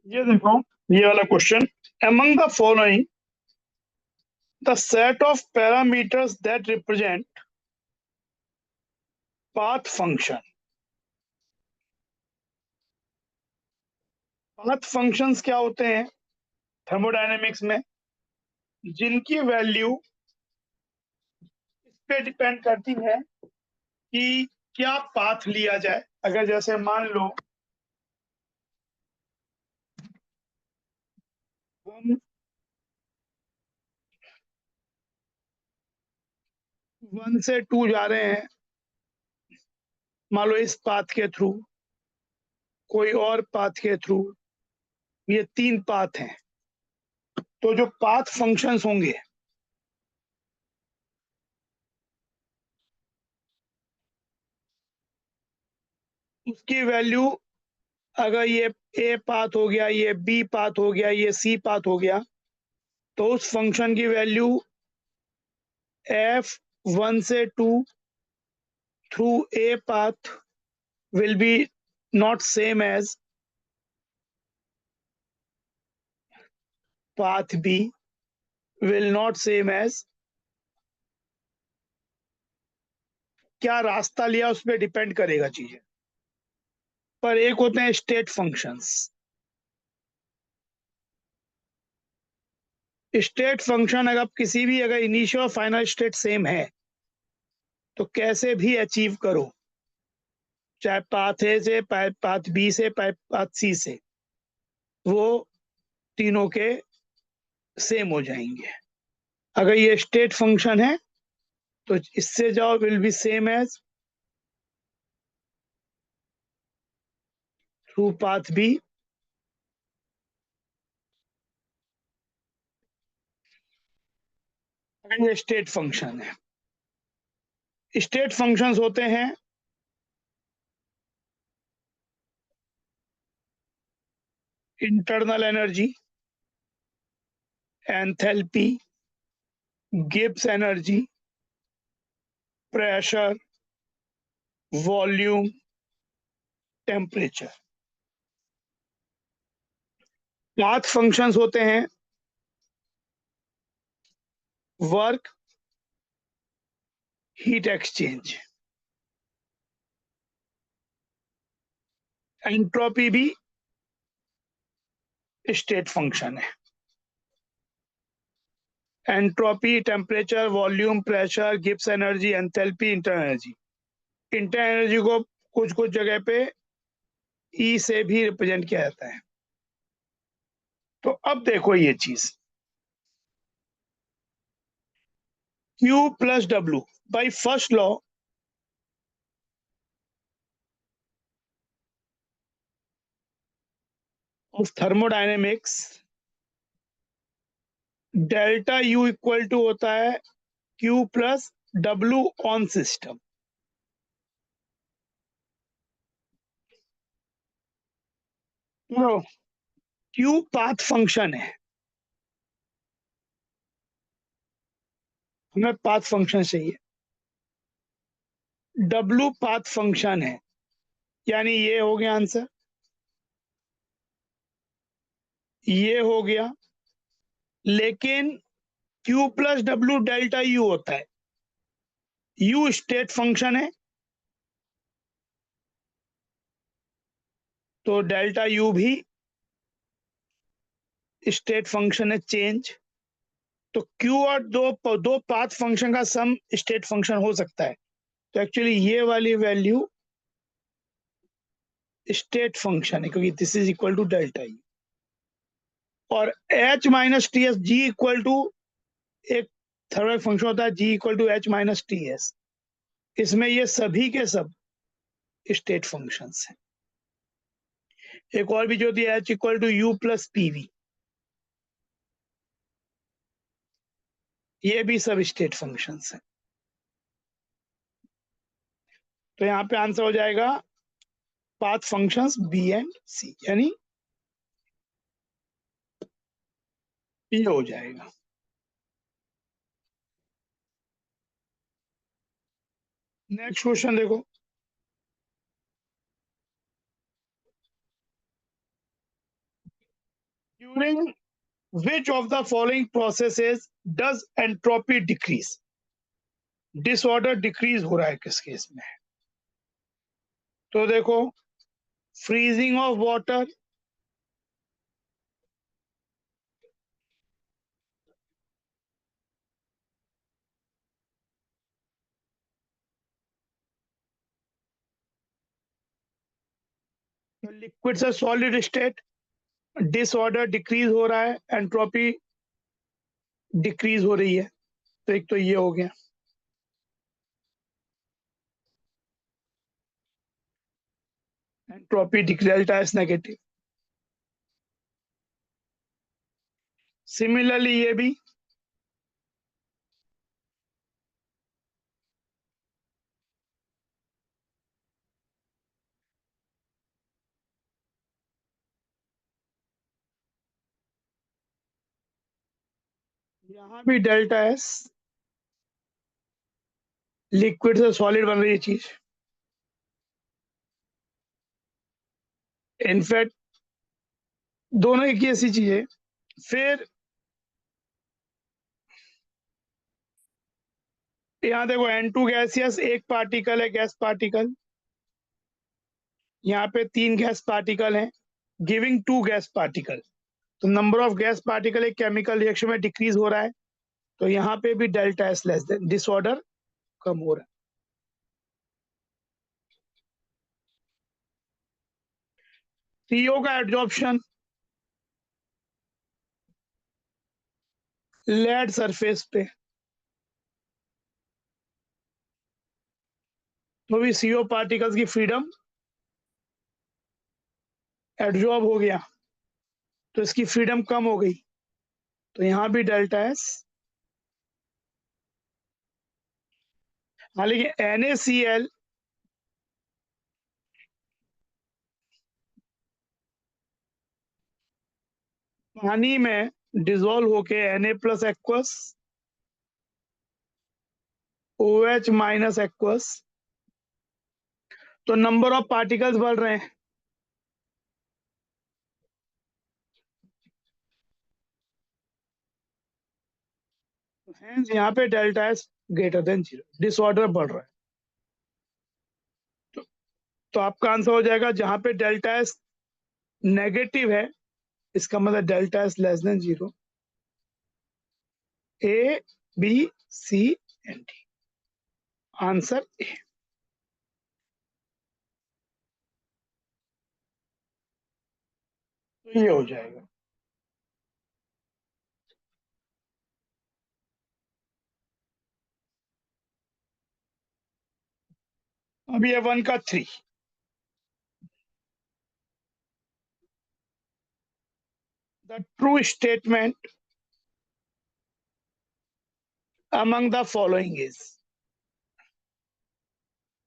ये देखो, ये वाला question, among the following the set of parameters that represent path function. Path functions क्या होते हैं थर्मोडायनेमिक्स में, जिनकी वैल्यू इस पे डिपेंड करती है कि क्या पाथ लिया जाए। अगर जैसे मान लो हम 1 से 2 जा रहे हैं, मान लो इस पाथ के थ्रू, कोई और पाथ के थ्रू, ये 3 पाथ हैं, तो जो पाथ फंक्शंस होंगे उसकी वैल्यू, अगर ये ए पाथ हो गया, ये बी पाथ हो गया, ये सी पाथ हो गया, तो उस फंक्शन की वैल्यू f1 से 2 through a path will be not same as path b will not same as, क्या रास्ता लिया उस पर डिपेंड करेगा चीजें। पर एक होते हैं स्टेट फंक्शंस। स्टेट फंक्शन अगर किसी भी, अगर इनिशियल और फाइनल स्टेट सेम है तो कैसे भी अचीव करो, चाहे पाथ ए से, पाथ बी से, पाथ सी से, वो तीनों के सेम हो जाएंगे। अगर ये स्टेट फंक्शन है तो इससे जाओ, will be same as through path B, and state function है। स्टेट फंक्शंस होते हैं internal energy, enthalpy, Gibbs energy, pressure, volume, temperature. Path functions होते हैं वर्क, हीट एक्सचेंज। एंट्रोपी भी स्टेट फंक्शन है। Entropy, temperature, volume, pressure, Gibbs energy, enthalpy, internal energy. Internal energy को कुछ कुछ जगह पे ई से भी रिप्रेजेंट किया जाता है। तो अब देखो ये चीज, Q plus W by first law of thermodynamics, delta U equal to होता है Q plus W on system. Q path function है, हमें पाथ फंक्शन चाहिए। W पाथ फंक्शन है, यानी ये हो गया आंसर, ये हो गया। लेकिन Q plus W delta U होता है, U स्टेट फंक्शन है, तो डेल्टा U भी स्टेट फंक्शन है, चेंज। तो Q और दो पाथ फंक्शन का सम स्टेट फंक्शन हो सकता है, तो एक्चुअली ये वाली वैल्यू स्टेट फंक्शन है, क्योंकि this is equal to delta U। और H minus T S G equal to, एक थर्मल फंक्शन होता है G equal to H minus T S, इसमें ये सभी के सब स्टेट फंक्शंस हैं। एक और भी जो होती है H equal to U plus PV, ये भी सब स्टेट फंक्शंस हैं। तो यहाँ पे आंसर हो जाएगा पाथ फंक्शंस बी एंड सी, यानी ये हो जाएगा। नेक्स्ट क्वेश्चन देखो, during which of the following processes does entropy decrease? Disorder decrease हो रहा है किस केस में? तो देखो, फ्रीजिंग ऑफ वाटर, लिक्विड से सॉलिड स्टेट, डिसऑर्डर डिक्रीज हो रहा है, एंट्रोपी डिक्रीज हो रही है। तो एक तो ये हो गया। Entropy decrease S negative. Similarly ये भी, यहां भी डेल्टा एस, लिक्विड से सॉलिड बन रही है चीज। इनफैक्ट दोनों एक ही ऐसी चीज है। फिर यहाँ देखो, N2 गैसियस, एक पार्टिकल है गैस पार्टिकल, यहाँ पे 3 गैस पार्टिकल हैं, गिविंग 2 गैस पार्टिकल। तो नंबर ऑफ गैस पार्टिकल एक केमिकल रिएक्शन में डिक्रीज हो रहा है, तो यहाँ पे भी delta S less than, disorder कम हो रहा है। CO का एड्जॉर्प्शन लेड सरफेस पे, तो भी CO पार्टिकल्स की फ्रीडम एड्जॉर्ब हो गया, तो इसकी फ्रीडम कम हो गई, तो यहाँ भी डेल्टा एस। हाँ, लेकिन NaCl पानी में डिजोल्व होके Na plus aqueous, OH minus aqueous, तो नंबर ऑफ पार्टिकल्स बढ़ रहे हैं। Hence यहाँ पे delta S greater than 0, disorder बढ़ रहा है। तो आपका आंसर हो जाएगा, जहां पे डेल्टा एस नेगेटिव है, इसका मतलब delta S less than 0। A, B, C and D, answer A. तो ये हो जाएगा। अब ये 1 का 3, the true statement among the following is,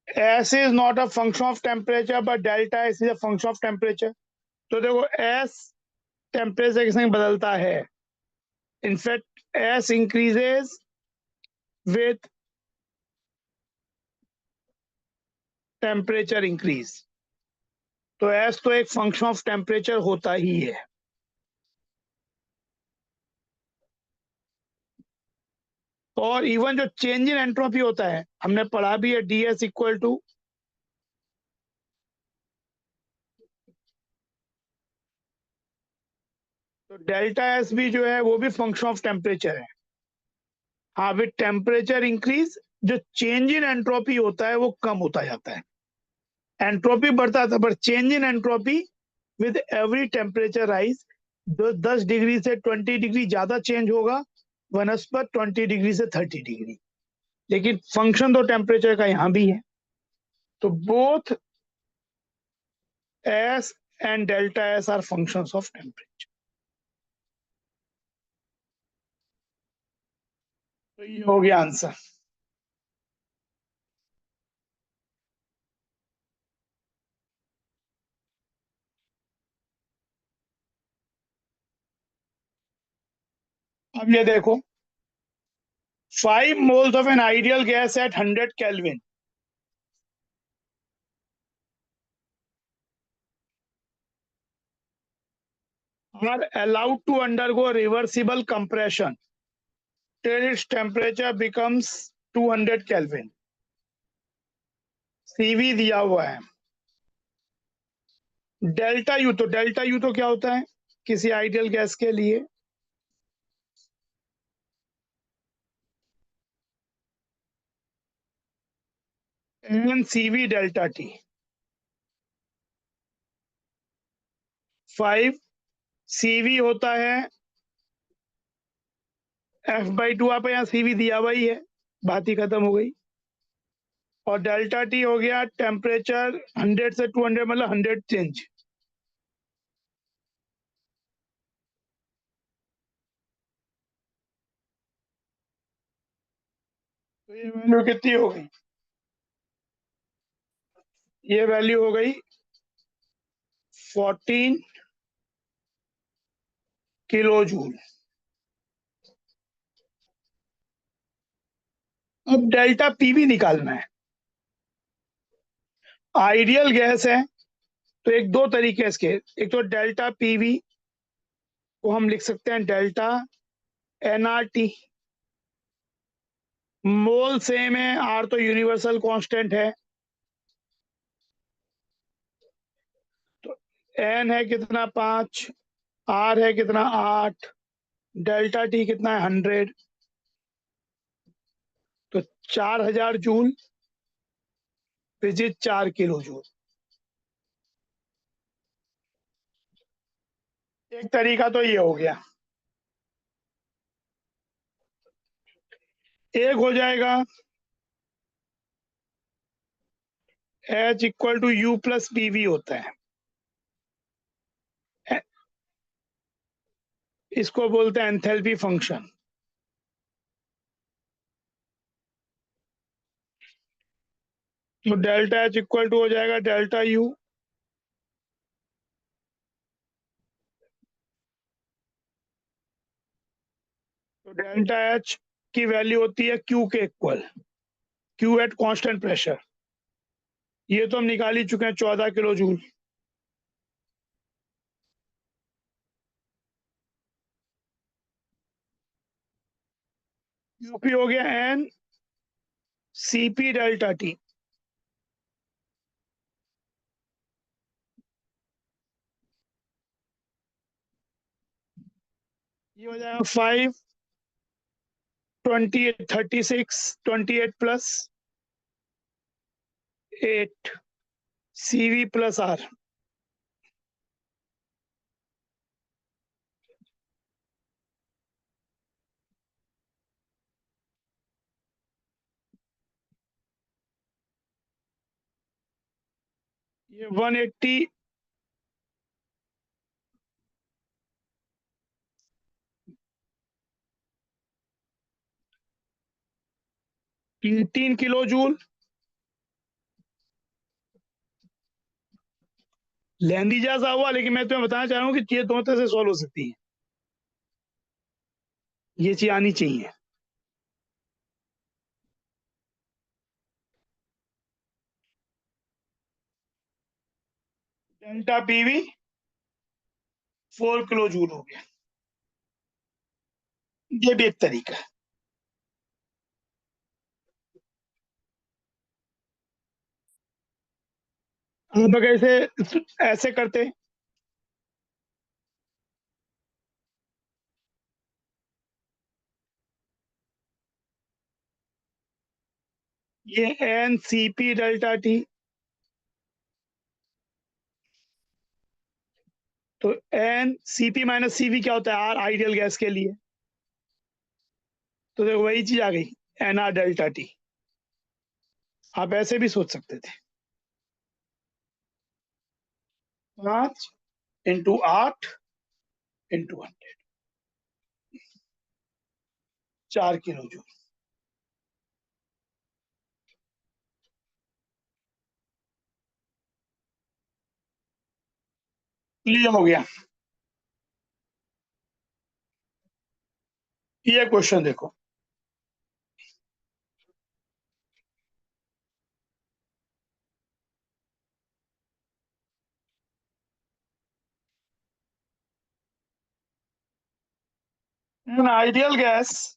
S is not a function of temperature but delta S is a function of temperature। तो देखो, S temperature के संग बदलता है। In fact S increases with temperature increase, तो S तो एक function of temperature होता ही है। और इवन जो चेंज इन एंट्रोपी होता है, हमने पढ़ा भी है, DS इक्वल टू, तो डेल्टा एस भी जो है वो भी फंक्शन ऑफ टेम्परेचर है। हाँ, विद टेम्परेचर इंक्रीज जो चेंज इन एंट्रोपी होता है वो कम होता जाता है। एंट्रोपी बढ़ता था, पर change in entropy with every temperature rise, जो 10 डिग्री से 20 डिग्री ज्यादा चेंज होगा, वनस्पत 20 डिग्री से 30 डिग्री। लेकिन फंक्शन तो टेम्परेचर का यहां भी है। तो both S and delta S R functions of temperature. तो ये हो गया आंसर। अब ये देखो, 5 moles of an ideal gas at 100 Kelvin, are allowed to undergo reversible compression till its temperature becomes 200 Kelvin. CV दिया हुआ है। डेल्टा यू तो क्या होता है किसी आइडियल गैस के लिए? N CV delta T. 5 CV होता है F/2। आप यहाँ CV दिया हुआ ही है, बात ही खत्म हो गई। और डेल्टा टी हो गया टेम्परेचर 100 से 200 मतलब 100 चेंज। तो ये वैल्यू कितनी हो गई? ये वैल्यू हो गई 14 किलो जूल। अब डेल्टा पीवी निकालना है। आइडियल गैस है तो एक दो तरीके इसके, एक तो डेल्टा पीवी को हम लिख सकते हैं डेल्टा एनआरटी। मोल सेम है, आर तो यूनिवर्सल कांस्टेंट है, तो एन है कितना 5, आर है कितना 8, डेल्टा टी कितना है 100, तो 4000 joule which is 4 kilo joule. एक तरीका तो ये हो गया। एक हो जाएगा H equal to U plus PV होता है, इसको बोलते हैं एंथैल्पी फंक्शन। तो डेल्टा H इक्वल टू हो जाएगा डेल्टा यू तो डेल्टा H की वैल्यू होती है Q के इक्वल, Q एट कांस्टेंट प्रेशर। ये तो हम निकाल ही चुके हैं 14 किलो जूल। यूपी हो गया एन सीपी डेल्टा टी। ये हो जाएगा 5 28 36 28 प्लस 8 CV प्लस आर। ये 180 3 किलो जूल। लेंदी जैसा हुआ, लेकिन मैं तुम्हें बताना चाह रहा हूँ कि ये दोनों तरह से सॉल्व हो सकती है, ये चीज आनी चाहिए। डेल्टा पीवी 4 किलो जूल हो गया, ये भी एक तरीका है। आप अगर ऐसे ऐसे करते, ये एन सीपी डेल्टा टी, तो एन सीपी माइनस सीवी क्या होता है? आर आइडियल गैस के लिए, तो देखो वही चीज आ गई एन आर डेल्टा टी। आप ऐसे भी सोच सकते थे, 5 × 8 × 100 4 किलो जूल। क्लियर हो गया? ये क्वेश्चन देखो, An ideal gas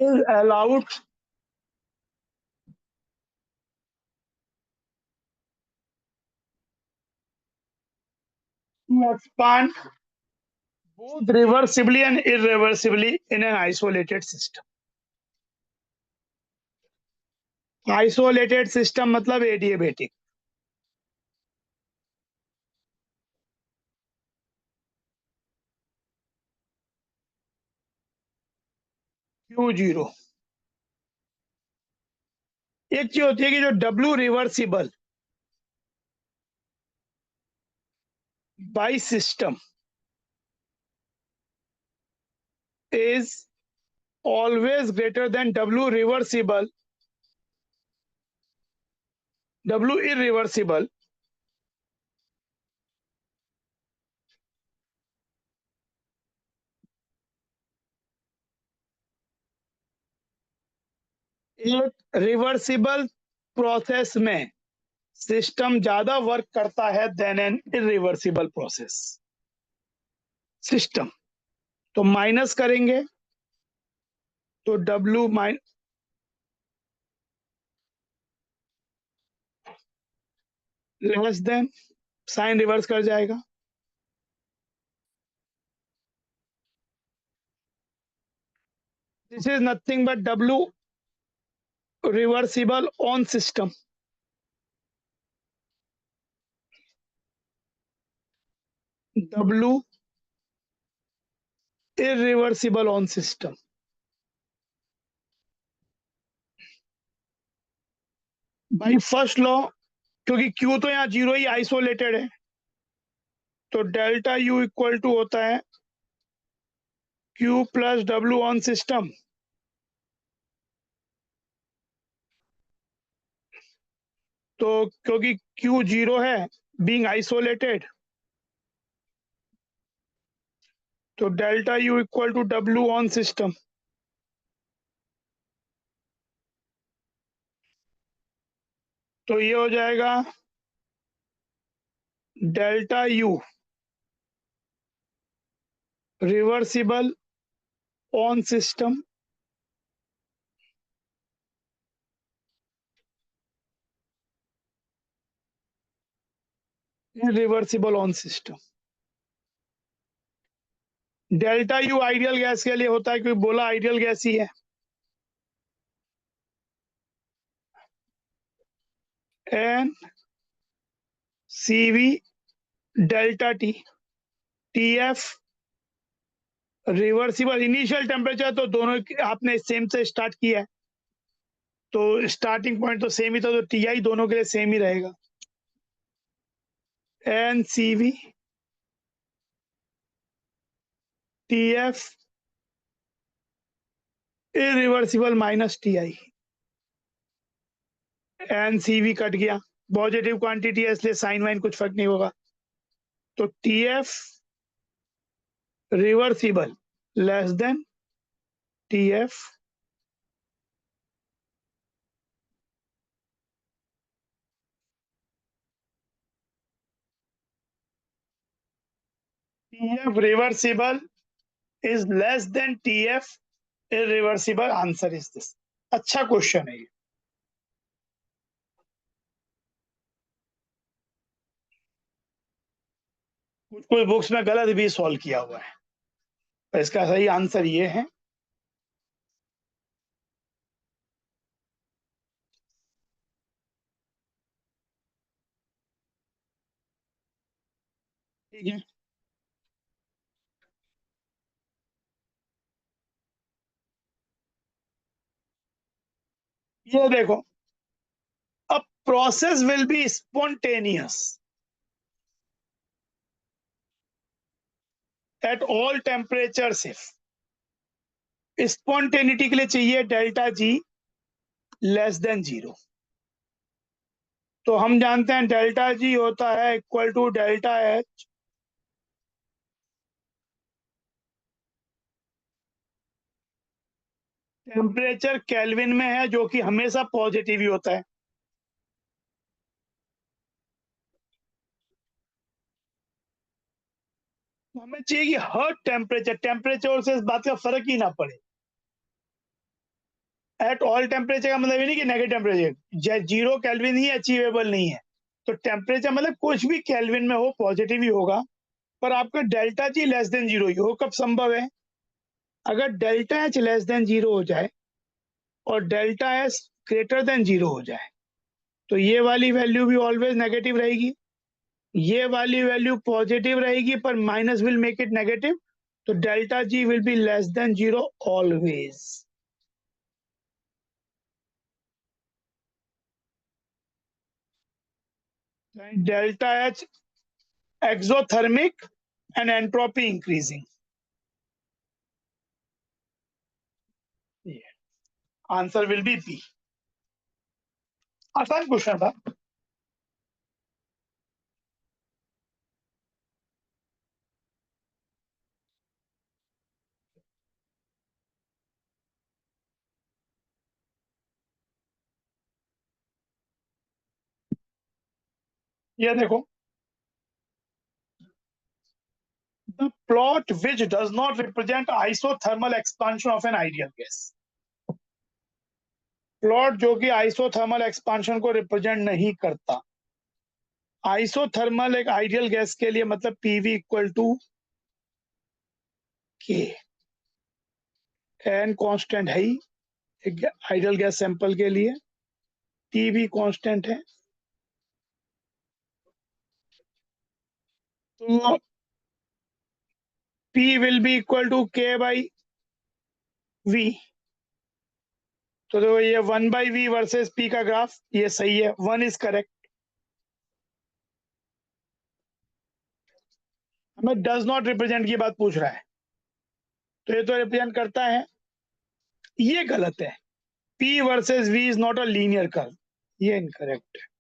is allowed to expand both reversibly and irreversibly in an isolated system. Isolated system मतलब adiabatic. Q0. एक चीज होती है कि जो W reversible by system is always greater than W reversible, W irreversible एक reversible process में system ज्यादा वर्क करता है then an irreversible process system. तो माइनस करेंगे तो W less than, sign reverse कर जाएगा। This is nothing but W reversible on system, W irreversible on system. By first law, क्योंकि Q तो यहाँ जीरो ही आइसोलेटेड है, तो डेल्टा U इक्वल टू होता है Q plus W on system. तो क्योंकि Q जीरो है बीइंग आइसोलेटेड, तो delta U equal to W on system. तो ये हो जाएगा delta U reversible on system reversible on system. Delta U ideal gas के लिए होता है क्योंकि बोला आइडियल गैस ही है। N CV delta T, TF reversible initial temperature तो दोनों आपने सेम से स्टार्ट किया है, तो स्टार्टिंग पॉइंट तो सेम ही था, तो TI दोनों के लिए सेम ही रहेगा। NCV TF irreversible minus TI। NCV cut गया, पॉजिटिव क्वांटिटी है इसलिए साइन वाइन कुछ फर्क नहीं होगा। तो TF reversible less than TF TF reversible is less than TF irreversible, answer is this. अच्छा क्वेश्चन है ये। कुछ कुछ बुक्स में गलत भी सॉल्व किया हुआ है, तो इसका सही आंसर ये है। ठीक है, ये देखो, a process will be spontaneous at all temperatures if spontaneity के लिए चाहिए delta G less than zero. तो हम जानते हैं डेल्टा G होता है equal to delta H temperature kelvin में है, जो कि हमेशा पॉजिटिव ही होता है। हमें चाहिए कि हर टेम्परेचर से इस बात का फर्क ही ना पड़े। एट ऑल टेम्परेचर का मतलब ये नहीं कि नेगेटिव टेम्परेचर 0 केल्विन ही अचीवेबल नहीं है। तो टेम्परेचर मतलब कुछ भी केल्विन में हो पॉजिटिव ही होगा, पर आपका डेल्टा जी लेस देन 0 ही हो। कब संभव है? अगर डेल्टा एच लेस देन 0 हो जाए और डेल्टा एस ग्रेटर देन 0 हो जाए, तो ये वाली वैल्यू भी ऑलवेज नेगेटिव रहेगी, ये वाली वैल्यू पॉजिटिव रहेगी, पर minus will make it negative, तो delta G will be less than 0 always. Delta H exothermic and entropy increasing. Answer will be B. आसान क्वेश्चन था। ये देखो, the plot which does not represent isothermal expansion of an ideal gas। Plot जो कि isothermal expansion को represent नहीं करता। Isothermal एक आइडियल गैस के लिए मतलब पीवी इक्वल टू के। एन कांस्टेंट है ही एक आइडियल गैस सैंपल के लिए, टी भी कांस्टेंट है। तो P will be equal to K by V. तो देखो ये 1/v वर्सेस पी का ग्राफ, ये सही है, 1 इज करेक्ट। हमें डज नॉट रिप्रेजेंट की बात पूछ रहा है, तो ये तो रिप्रेजेंट करता है, ये गलत है। P versus V is not a linear curve, ये इनकरेक्ट है।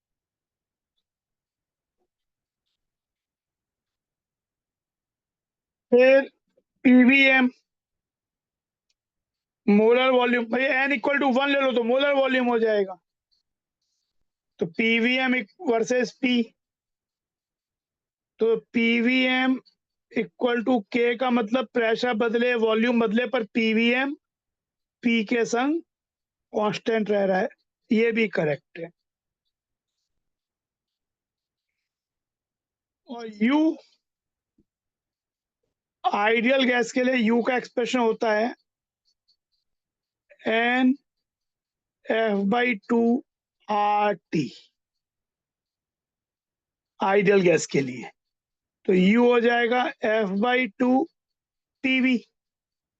फिर पीवीएम मोलर वॉल्यूम, भाई n इक्वल टू 1 ले लो तो मोलर वॉल्यूम हो जाएगा। तो पीवीएम वर्सेस पी, तो पीवीएम इक्वल टू के का मतलब प्रेशर बदले वॉल्यूम बदले, पर पीवीएम पी के संग कांस्टेंट रह रहा है, ये भी करेक्ट है। और यू आइडियल गैस के लिए यू का एक्सप्रेशन होता है n f by two R T ideal gas के लिए। तो यू हो जाएगा f by two PV,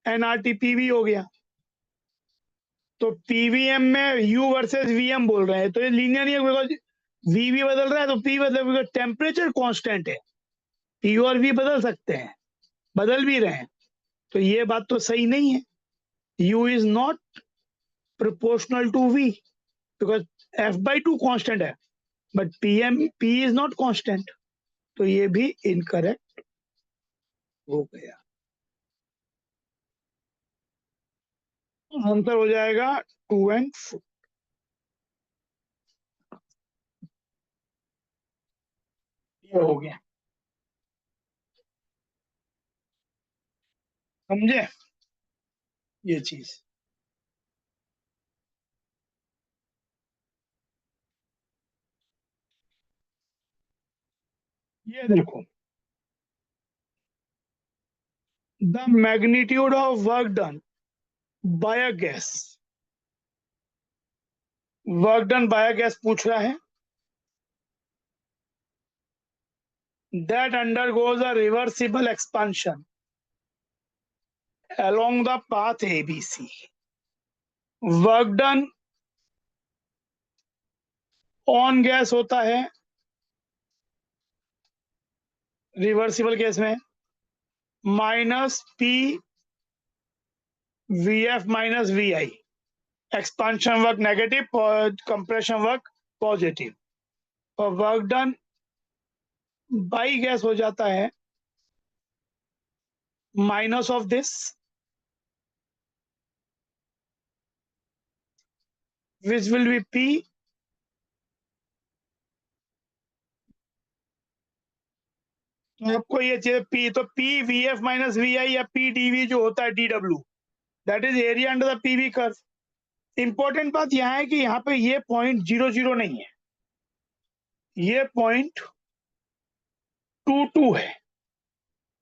nRT PV हो गया। तो पीवीएम में यू वर्सेस वीएम बोल रहे हैं, तो ये लीनियर नहीं है, बिकॉज वी भी बदल रहा है तो पी बदल, बिकॉज टेम्परेचर कांस्टेंट है, पी और वी बदल सकते हैं, बदल भी रहे हैं, तो ये बात तो सही नहीं है। U is not proportional to V, because F by two constant है, but P is not constant, तो ये भी इनकरेक्ट हो गया। आंसर हो जाएगा 2 एंड 4। ये हो गया, समझे ये चीज। ये देखो, the magnitude of work done bye a gas, work done bye a gas पूछ रहा है, that undergoes a reversible expansion along the path ABC। Work done on gas होता है रिवर्सिबल केस में minus P V F minus V I, expansion work negative और compression work positive, और work done by gas हो जाता है minus of this which will be P तो आपको ये चाहिए पी, तो P V F minus V I या पी डीवी जो होता है D W, that is area under the PV curve. Important बात यहाँ है कि यहाँ पे ये पॉइंट 0 0 नहीं है, ये पॉइंट 2 2 है।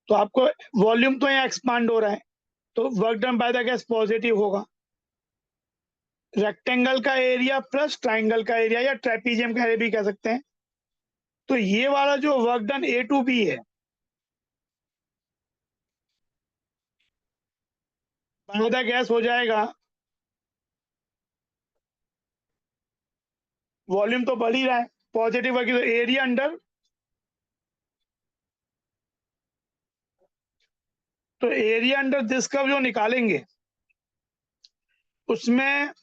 तो आपको वॉल्यूम तो यहाँ एक्सपांड हो रहा है, तो work done by the gas positive होगा। रेक्टेंगल का एरिया प्लस ट्राइंगल का एरिया या ट्रेपीजियम का एरिया भी कह सकते हैं। तो ये वाला जो work done A to B है बाय द गैस हो जाएगा, वॉल्यूम तो बढ़ ही रहा है, पॉजिटिव वर्क, तो एरिया अंडर, तो एरिया अंडर दिस कर्व जो निकालेंगे उसमें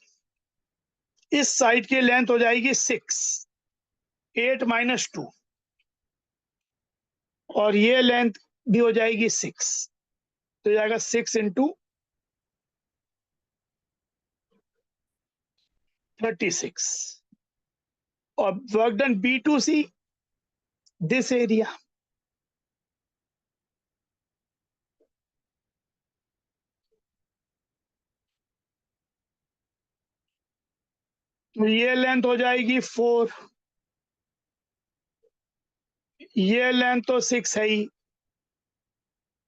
इस साइड की लेंथ हो जाएगी 6, 8 माइनस 2, और ये लेंथ भी हो जाएगी 6, तो जाएगा 6 इंटू 36, और work done B to C this area, तो ये लेंथ हो जाएगी 4, ये लेंथ तो 6 है ही,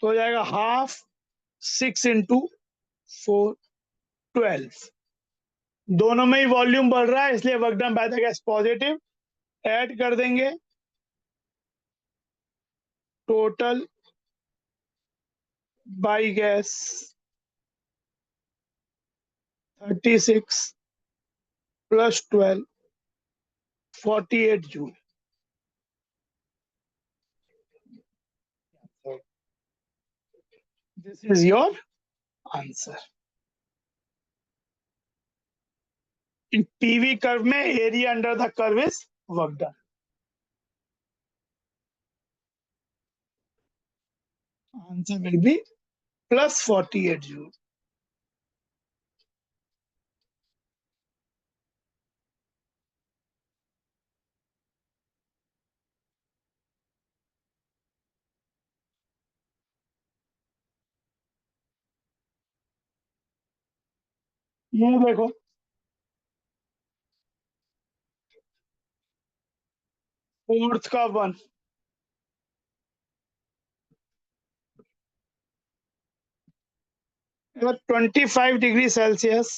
तो हो जाएगा हाफ 6 इंटू 4, 12। दोनों में ही वॉल्यूम बढ़ रहा है, इसलिए work done by the gas positive. Add कर देंगे total by gas 36 plus 12, 48 joule. This is your answer. In PV curve में area under the curve is work done. Answer will be plus 48 joule. ये देखो, fourth का 1, 25 degree Celsius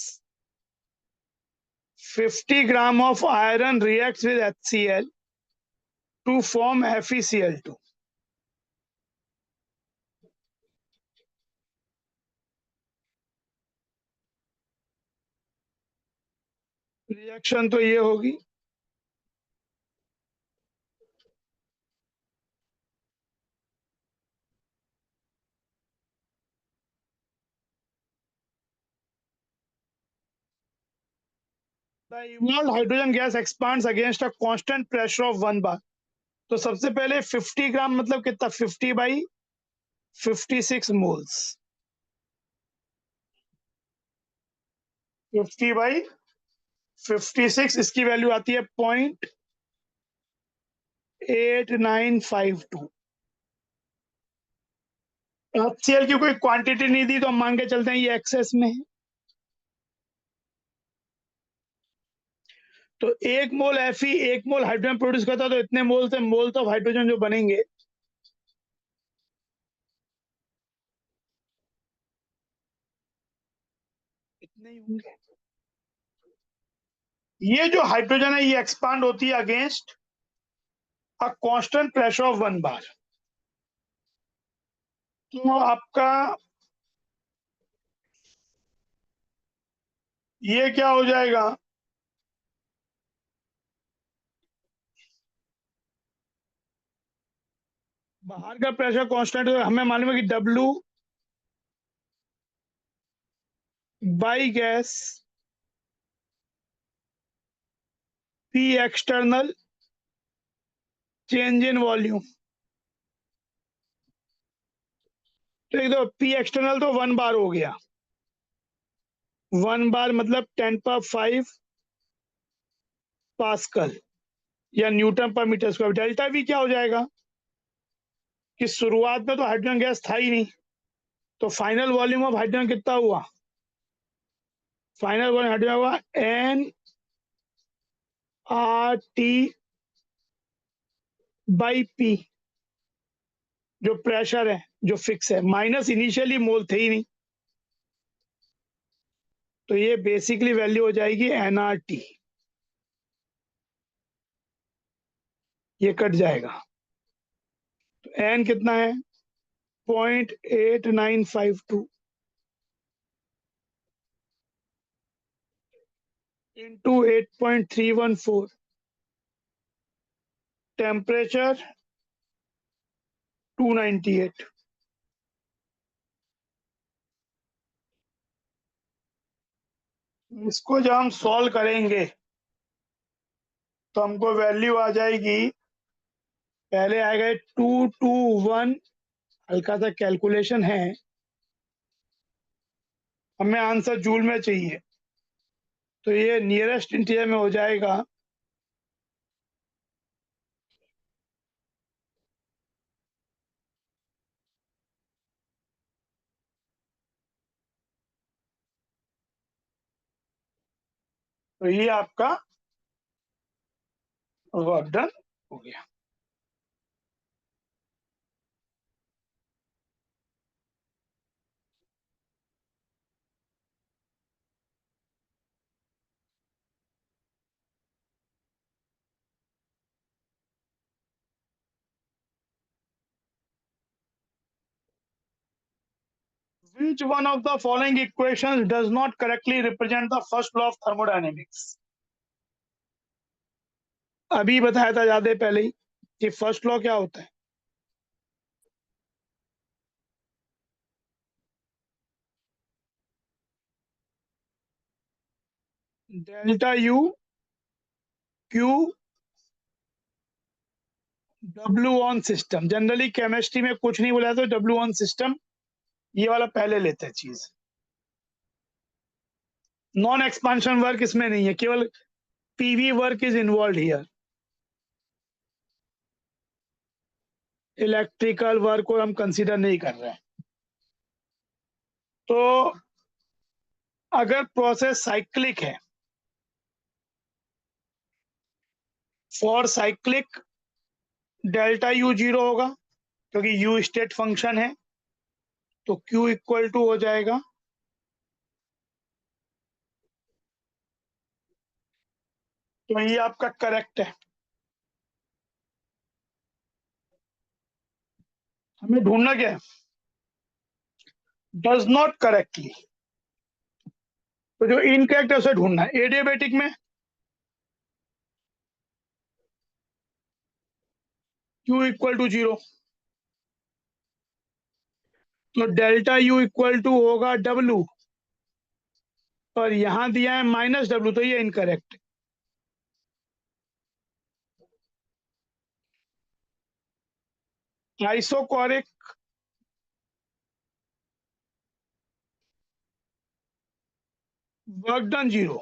50 gram of iron reacts with HCl to form FeCl2. Reaction तो ये होगी, the evolved hydrogen gas expands against a constant pressure of 1 bar। तो सबसे पहले 50 ग्राम मतलब कितना, 50 बाई 56 मोल्स, 50 बाई 56, इसकी वैल्यू आती है 0.8952। HCl की कोई क्वांटिटी नहीं दी, तो हम मान के चलते हैं ये एक्सेस में है। तो 1 मोल Fe 1 मोल हाइड्रोजन प्रोड्यूस करता है, तो इतने मोल से मोल्स ऑफ हाइड्रोजन जो बनेंगे इतने ही होंगे। ये जो हाइड्रोजन है ये एक्सपांड होती है against a constant pressure of 1 बार। तो आपका ये क्या हो जाएगा, बाहर का प्रेशर कांस्टेंट हमें मालूम है कि W by gas P external change in volume. तो एक दो P एक्सटर्नल तो 1 बार हो गया, 1 बार मतलब 10⁵ पास्कल या न्यूटन पर मीटर स्क्वायर। डेल्टा V क्या हो जाएगा कि शुरुआत में तो हाइड्रोजन गैस था ही नहीं, तो फाइनल वॉल्यूम ऑफ हाइड्रोजन कितना हुआ? फाइनल वॉल्यूम हाइड्रोजन हुआ NRT/P, जो प्रेशर है, जो फिक्स है, माइनस इनिशियली मोल थे ही नहीं, तो ये बेसिकली वैल्यू हो जाएगी NRT, ये कट जाएगा, तो N कितना है 0.8952 इंटू 8.314, टेम्परेचर 298। इसको जब हम सॉल्व करेंगे तो हमको वैल्यू आ जाएगी, पहले आएगा 221, हल्का सा कैलकुलेशन है, हमें आंसर जूल में चाहिए, तो ये नियरेस्ट इंटीजर में हो जाएगा 2, तो ये आपका वर्क डन हो गया। Which one of the following equations does not correctly represent the first law of thermodynamics? अभी बताया था ज्यादा पहले ही कि फर्स्ट लॉ क्या होता है, delta U Q W on system. Generally chemistry में कुछ नहीं बोला तो W ऑन सिस्टम ये वाला पहले लेते हैं चीज। नॉन एक्सपांशन वर्क इसमें नहीं है, केवल PV work is involve here. Electrical work को हम कंसीडर नहीं कर रहे हैं। तो अगर प्रोसेस साइक्लिक है, फॉर साइक्लिक डेल्टा U 0 होगा, क्योंकि U स्टेट फंक्शन है, तो Q इक्वल टू हो जाएगा, तो ये आपका करेक्ट है। हमें ढूंढना क्या है, डज नॉट करेक्टली, तो जो इनकरेक्ट है उसे ढूंढना है। एडियाबेटिक में Q इक्वल टू 0, तो डेल्टा U इक्वल टू होगा W, और यहां दिया है -W, तो ये इनकरेक्ट है। Isochoric work done 0,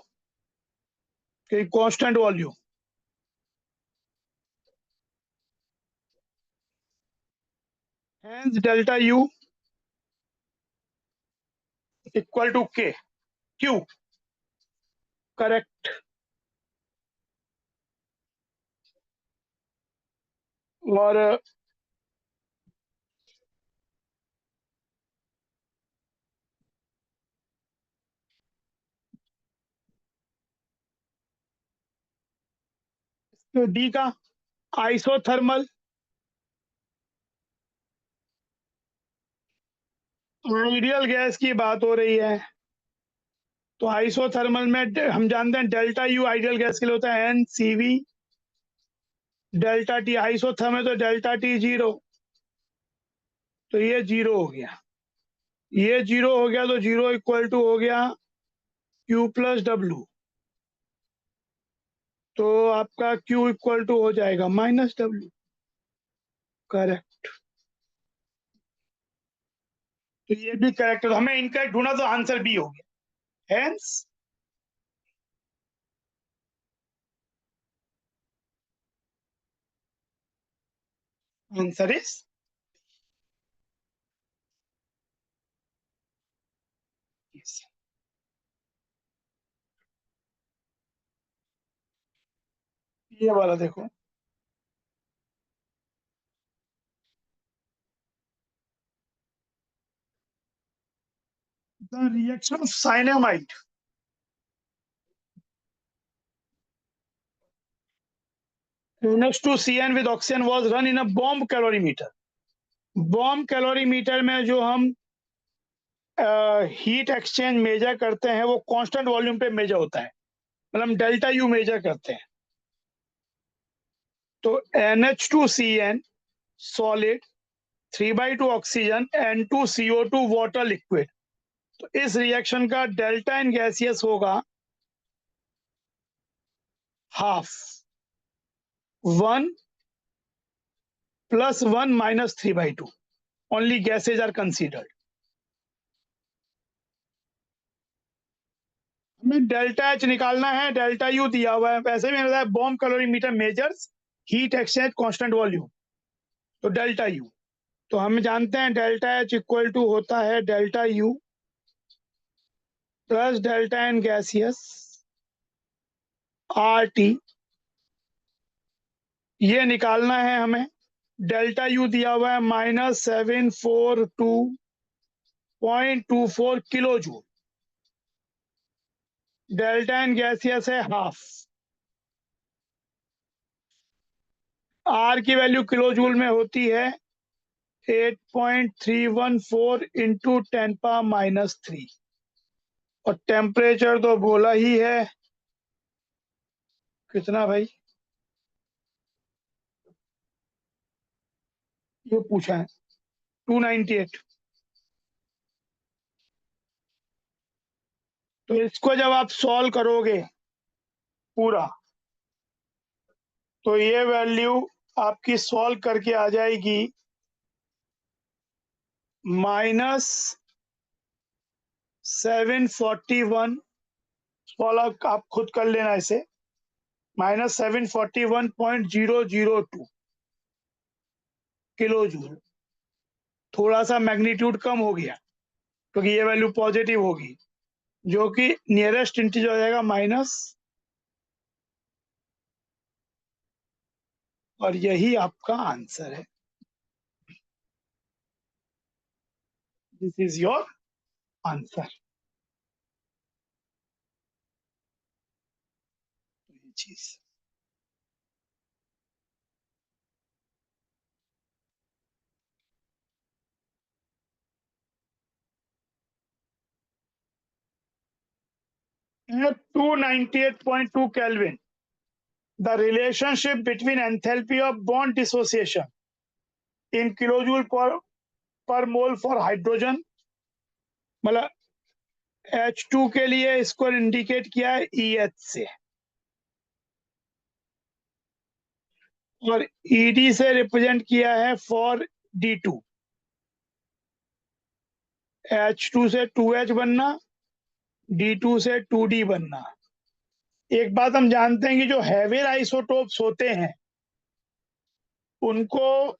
constant volume, hence delta U equal to K, Q correct. और तो डी का आइसोथर्मल, आइडियल गैस की बात हो रही है, तो आइसोथर्मल में हम जानते हैं डेल्टा U आइडियल गैस के लिए होता है NCV डेल्टा T, आइसोथर्मल तो डेल्टा T 0, तो ये 0 हो गया, ये 0 हो गया, तो 0 इक्वल टू हो गया Q प्लस W, तो आपका Q इक्वल टू हो जाएगा -W, करेक्ट। तो ये भी करेक्ट है, तो हमें इनकरेक्ट ढूंढा तो आंसर बी हो गया, हेंस आंसर इज ये वाला देखो, the reaction of cyanamide NH2CN with oxygen was run in a bomb calorimeter. Bomb calorimeter में जो हम हीट एक्सचेंज मेजर करते हैं वो कांस्टेंट वॉल्यूम पे मेजर होता है, मतलब डेल्टा यू मेजर करते हैं। तो NH2CN solid, 3/2 oxygen, N2CO2 water liquid. तो इस रिएक्शन का डेल्टा एन गैसियस होगा half, 1 + 1 - 3/2। Only gases are considered. हमें डेल्टा एच निकालना है, डेल्टा यू दिया हुआ है, वैसे भी है bomb calorimeter measures heat exchange constant volume, तो डेल्टा यू। तो हम जानते हैं डेल्टा एच इक्वल टू होता है delta U plus delta n gaseous RT। ये निकालना है हमें। डेल्टा यू दिया हुआ है -742.24 kilo joule. Delta n gaseous है हाफ, आर की वैल्यू किलो जूल में होती है 8.314 इंटू 10⁻³ और टेम्परेचर तो बोला ही है कितना भाई, ये पूछा है 298। तो इसको जब आप सॉल्व करोगे पूरा तो ये वैल्यू आपकी सॉल्व करके आ जाएगी -741। सॉल्व आप खुद कर लेना इसे, -741.002 किलो जूल। थोड़ा सा मैग्नीट्यूड कम हो गया क्योंकि ये वैल्यू पॉजिटिव होगी, जो कि नियरेस्ट इंटीजर हो जाएगा माइनस, और यही आपका आंसर है। This is your answer. चीज 298.2 Kelvin, the relationship between enthalpy of bond dissociation in kilojoule per mole for hydrogen, मतलब H2 के लिए इसको इंडिकेट किया है EH से, और ED से रिप्रेजेंट किया है फॉर D2। H2 से 2H बनना, D2 से 2D बनना। एक बात हम जानते हैं कि जो हैवियर आइसोटोप्स होते हैं उनको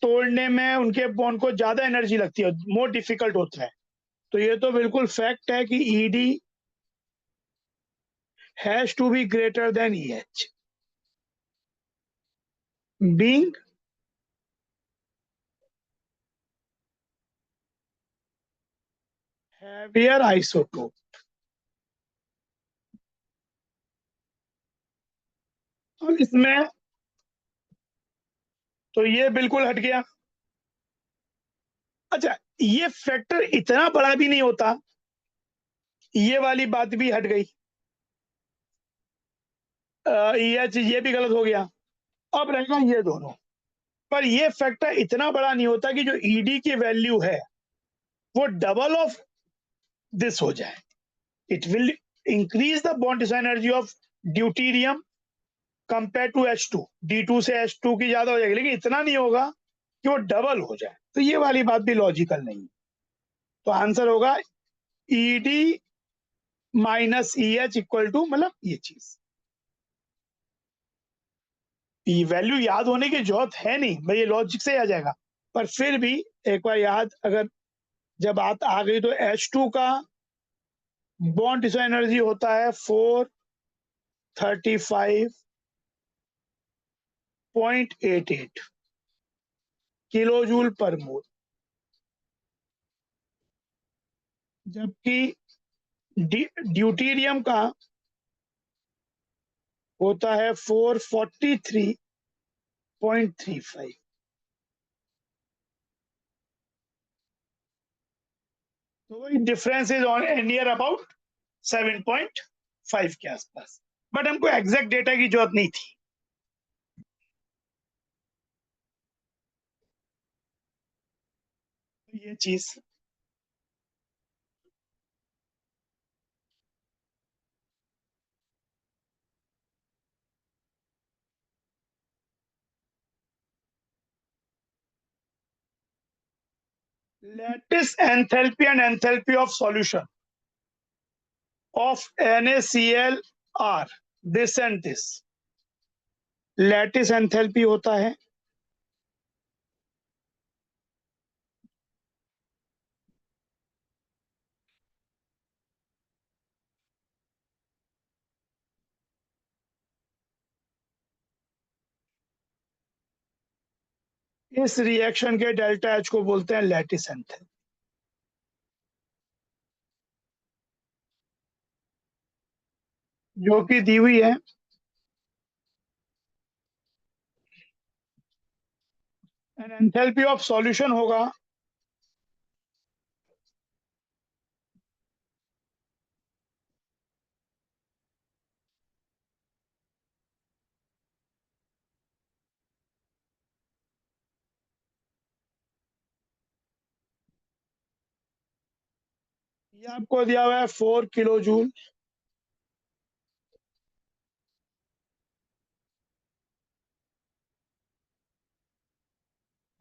तोड़ने में उनके बॉन्ड को ज्यादा एनर्जी लगती है, मोर डिफिकल्ट होता है। तो ये तो बिल्कुल फैक्ट है कि ED has to be greater than EH being heavier isotope. अब इसमें तो ये बिल्कुल हट गया। अच्छा, ये फैक्टर इतना बड़ा भी नहीं होता, ये वाली बात भी हट गई। EH ये भी गलत हो गया। अब रहेगा ये दोनों, पर ये फैक्टर इतना बड़ा नहीं होता कि जो ED की वैल्यू है वो डबल ऑफ दिस हो जाए। It will increase the bond energy of deuterium compare to H2, D2 से H2 की ज्यादा हो जाएगी, लेकिन इतना नहीं होगा कि वो डबल हो जाए। तो ये वाली बात भी लॉजिकल नहीं। तो आंसर होगा ED - EH इक्वल टू, मतलब ये चीज, ये वैल्यू याद होने की जरूरत है नहीं भाई, ये लॉजिक से आ जाएगा। पर फिर भी एक बार याद, अगर जब बात आ गई तो H2 का बॉन्ड एनर्जी होता है 435 0.88 किलोजूल पर मोल, जबकि ड्यूटीरियम का होता है 443.35। तो वही difference is on near about 7.5 के आसपास, बट हमको एग्जैक्ट डेटा की जरूरत नहीं थी। ये चीज lattice enthalpy and enthalpy of solution of NaCl are this and this। Lattice enthalpy होता है इस रिएक्शन के डेल्टा एच को बोलते हैं लैटिस एंथैल्पी, जो कि दी हुई है। एंथैल्पी ऑफ सॉल्यूशन होगा ये आपको दिया हुआ है 4 किलो जूल,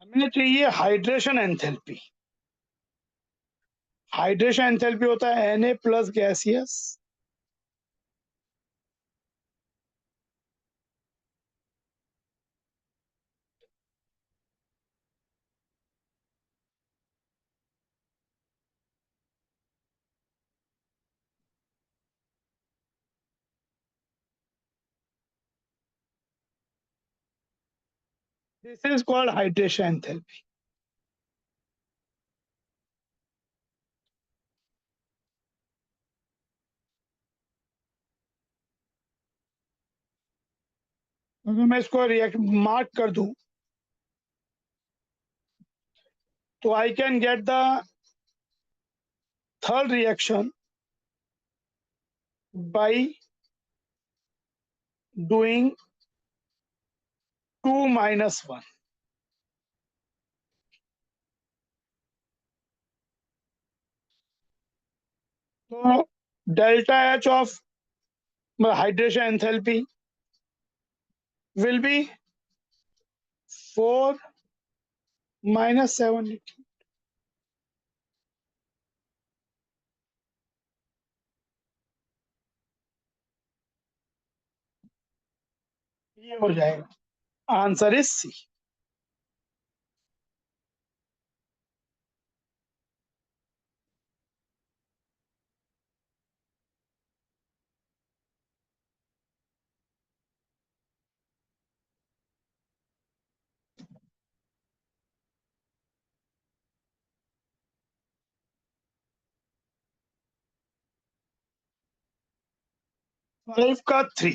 हमें चाहिए हाइड्रेशन एंथैल्पी। हाइड्रेशन एंथैल्पी होता है Na plus gaseous this is called hydration enthalpy. अगर मैं इसको मार्क कर दूं तो I can get the third reaction by doing 2 minus 1। तो delta H of hydration enthalpy will be 4 minus 7। ये हो जाएगा, आंसर इज सी। फाइव का 3।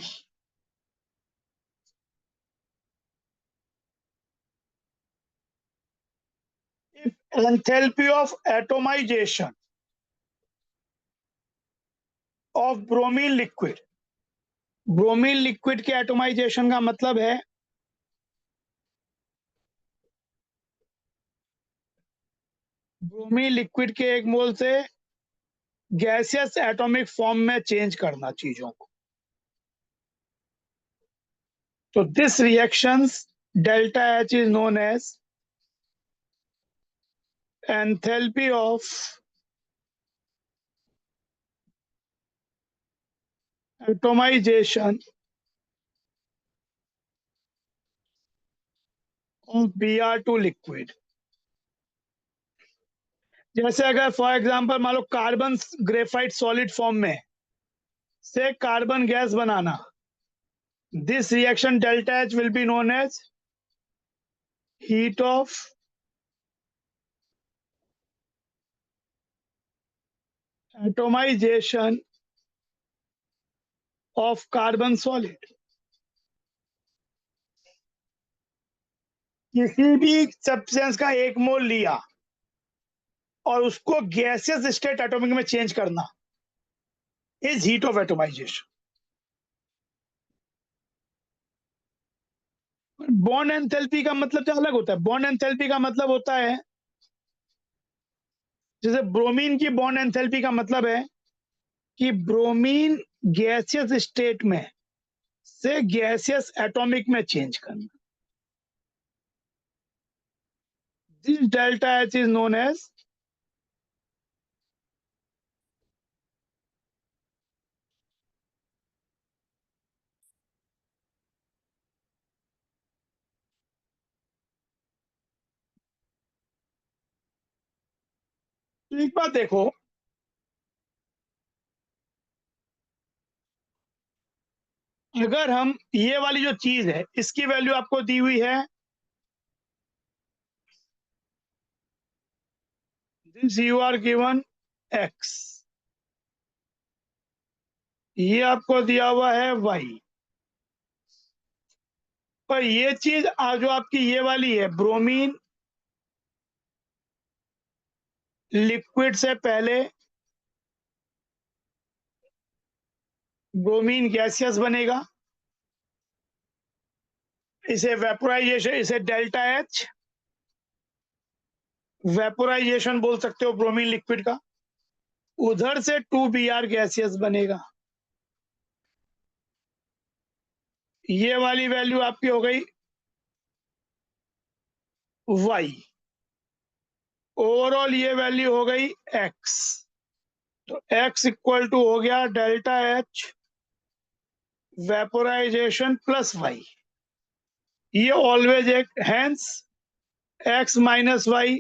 If enthalpy of atomization of bromine liquid, bromine liquid के atomization का मतलब है bromine liquid के एक मोल से गैसियस एटॉमिक फॉर्म में चेंज करना चीजों को। तो this reactions delta H is known as enthalpy of atomization of Br2 liquid। जैसे अगर फॉर एग्जांपल मान लो कार्बन ग्रेफाइट सॉलिड फॉर्म में से कार्बन गैस बनाना, this reaction delta H will be known as heat of atomization of carbon solid। किसी भी substance का 1 मोल लिया और उसको गैसियस स्टेट एटॉमिक में चेंज करना is heat of atomization. Bond enthalpy का मतलब क्या अलग होता है। बॉन्ड एंथैल्पी का मतलब होता है, जैसे ब्रोमीन की बॉन्ड एंथैल्पी का मतलब है कि ब्रोमीन गैसियस स्टेट में से गैसियस एटॉमिक में चेंज करना। This delta H is known as एक बात देखो, अगर हम ये वाली जो चीज है इसकी वैल्यू आपको दी हुई है, this you are given X, ये आपको दिया हुआ है वाई, पर ये चीज जो आपकी ये वाली है ब्रोमीन लिक्विड से पहले ब्रोमीन गैसियस बनेगा, इसे वेपोराइजेशन, इसे डेल्टा एच वेपोराइजेशन बोल सकते हो ब्रोमीन लिक्विड का। उधर से 2Br गैसियस बनेगा। ये वाली वैल्यू आपकी हो गई y, ओवरऑल ये वैल्यू हो गई x, तो x इक्वल टू हो गया delta H vaporisation plus y। ये ऑलवेज एक, हैंस x माइनस वाई,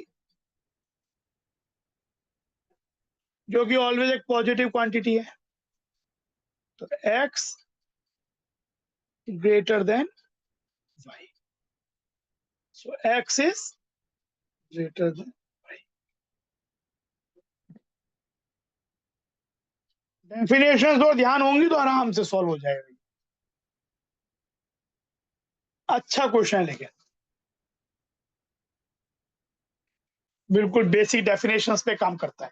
जो कि ऑलवेज एक पॉजिटिव क्वांटिटी है, तो x greater than y, so x is greater than y। Definition तो ध्यान होंगी तो आराम से सॉल्व हो जाएगा। अच्छा क्वेश्चन है, लेकिन बिल्कुल बेसिक डेफिनेशंस पे काम करता है।